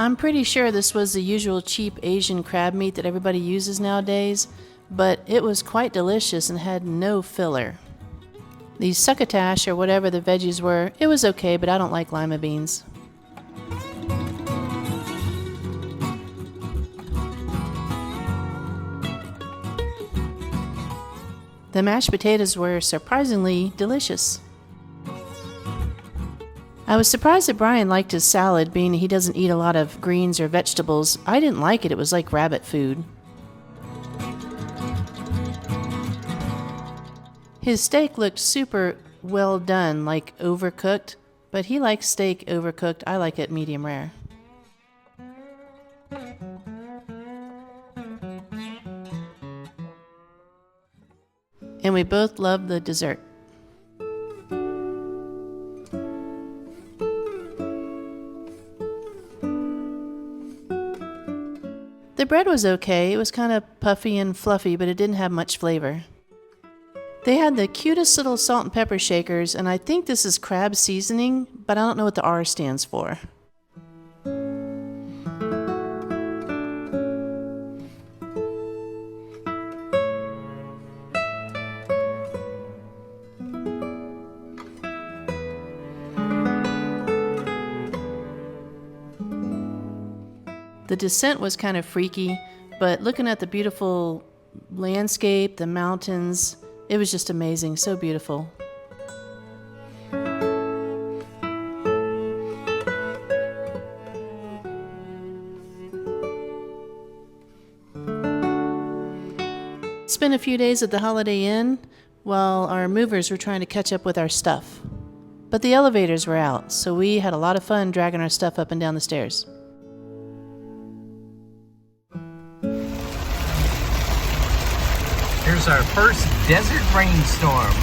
I'm pretty sure this was the usual cheap Asian crab meat that everybody uses nowadays, but it was quite delicious and had no filler. The succotash, or whatever the veggies were, it was okay, but I don't like lima beans. The mashed potatoes were surprisingly delicious. I was surprised that Brian liked his salad, being he doesn't eat a lot of greens or vegetables. I didn't like it. It was like rabbit food. His steak looked super well done, like overcooked, but he likes steak overcooked. I like it medium rare. And we both loved the dessert. The bread was okay. It was kind of puffy and fluffy, but it didn't have much flavor. They had the cutest little salt and pepper shakers, and I think this is crab seasoning, but I don't know what the R stands for. The descent was kind of freaky, but looking at the beautiful landscape, the mountains, it was just amazing, so beautiful. Spent a few days at the Holiday Inn while our movers were trying to catch up with our stuff. But the elevators were out, so we had a lot of fun dragging our stuff up and down the stairs. Here's our first desert rainstorm.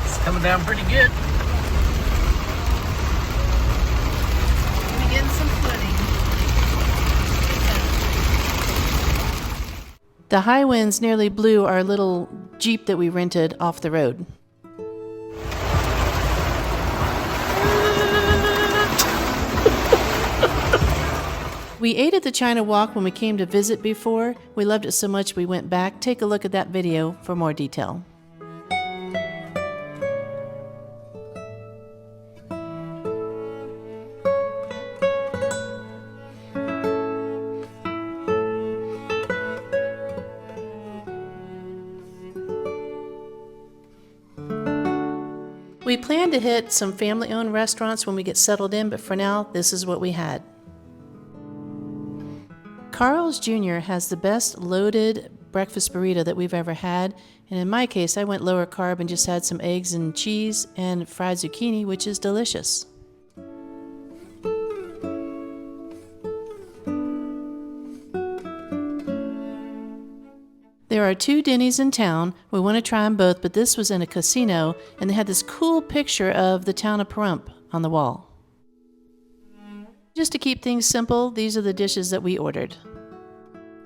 It's coming down pretty good. We're getting some flooding. The high winds nearly blew our little Jeep that we rented off the road. We ate at the China Walk when we came to visit before. We loved it so much we went back. Take a look at that video for more detail. We plan to hit some family-owned restaurants when we get settled in, but for now, this is what we had. Carl's Jr. has the best loaded breakfast burrito that we've ever had, and in my case, I went lower carb and just had some eggs and cheese and fried zucchini, which is delicious. There are 2 Denny's in town. We want to try them both, but this was in a casino, and they had this cool picture of the town of Pahrump on the wall. Just to keep things simple, these are the dishes that we ordered.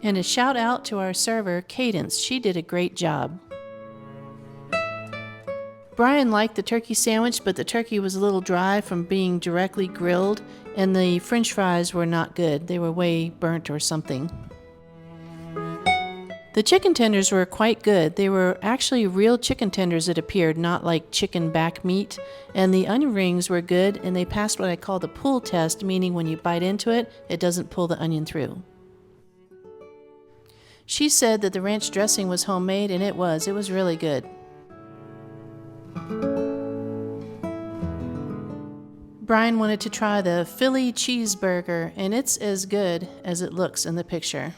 And a shout out to our server, Cadence. She did a great job. Brian liked the turkey sandwich, but the turkey was a little dry from being directly grilled, and the french fries were not good. They were way burnt or something. The chicken tenders were quite good. They were actually real chicken tenders, it appeared, not like chicken back meat. And the onion rings were good, and they passed what I call the pull test, meaning when you bite into it, it doesn't pull the onion through. She said that the ranch dressing was homemade, and it was. It was really good. Brian wanted to try the Philly cheeseburger, and it's as good as it looks in the picture.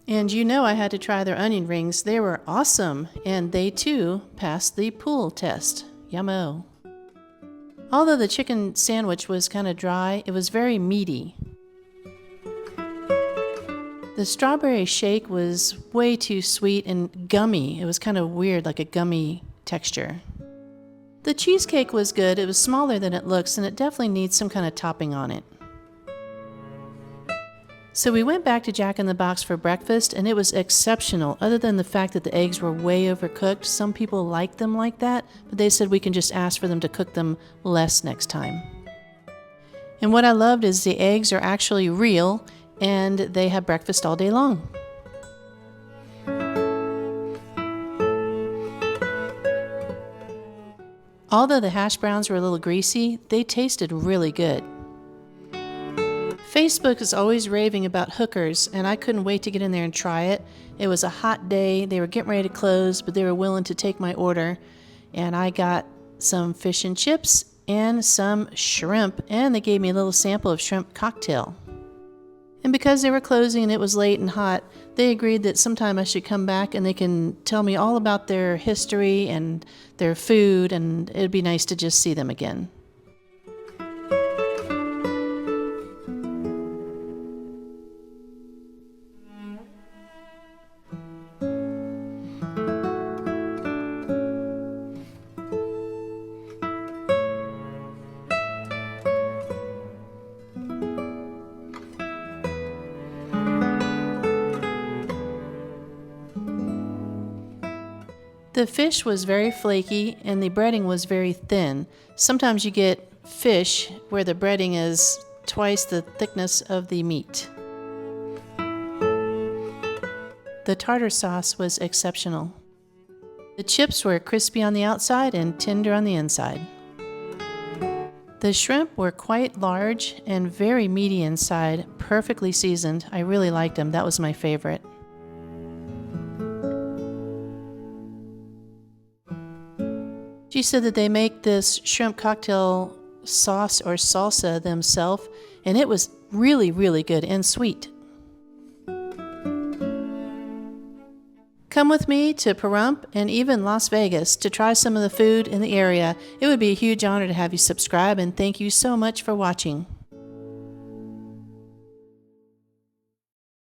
And you know I had to try their onion rings. They were awesome, and they too passed the pull test. Yummo. Although the chicken sandwich was kind of dry, it was very meaty. The strawberry shake was way too sweet and gummy. It was kind of weird, like a gummy texture. The cheesecake was good. It was smaller than it looks, and it definitely needs some kind of topping on it. So we went back to Jack in the Box for breakfast, and it was exceptional, other than the fact that the eggs were way overcooked. Some people like them like that, but they said we can just ask for them to cook them less next time. And what I loved is the eggs are actually real, and they have breakfast all day long. Although the hash browns were a little greasy, they tasted really good. Facebook is always raving about hookers, and I couldn't wait to get in there and try it. It was a hot day. They were getting ready to close, but they were willing to take my order. And I got some fish and chips and some shrimp, and they gave me a little sample of shrimp cocktail. And because they were closing and it was late and hot, they agreed that sometime I should come back and they can tell me all about their history and their food, and it'd be nice to just see them again. The fish was very flaky and the breading was very thin. Sometimes you get fish where the breading is twice the thickness of the meat. The tartar sauce was exceptional. The chips were crispy on the outside and tender on the inside. The shrimp were quite large and very meaty inside, perfectly seasoned. I really liked them. That was my favorite. She said that they make this shrimp cocktail sauce or salsa themselves, and it was really, really good and sweet. Come with me to Pahrump and even Las Vegas to try some of the food in the area. It would be a huge honor to have you subscribe, and thank you so much for watching.